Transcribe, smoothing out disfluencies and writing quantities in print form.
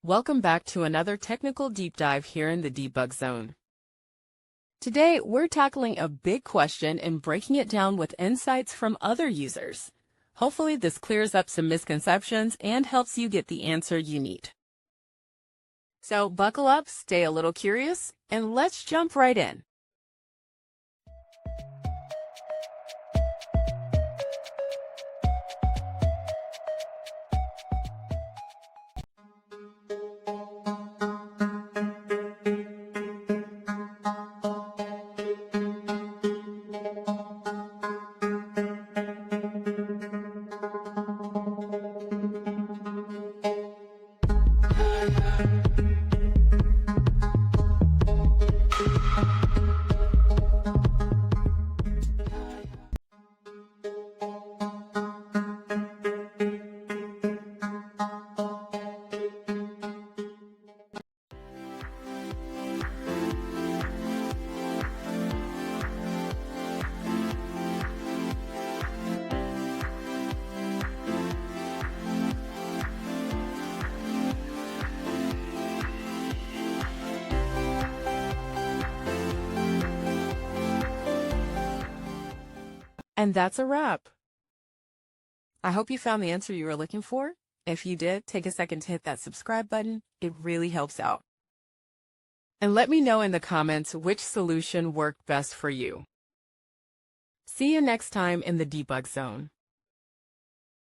Welcome back to another technical deep dive here in the debug zone. Today, we're tackling a big question and breaking it down with insights from other users. Hopefully, this clears up some misconceptions and helps you get the answer you need. So buckle up, stay a little curious, and let's jump right in. And that's a wrap. I hope you found the answer you were looking for. If you did, take a second to hit that subscribe button. It really helps out. And let me know in the comments which solution worked best for you. See you next time in the debug zone.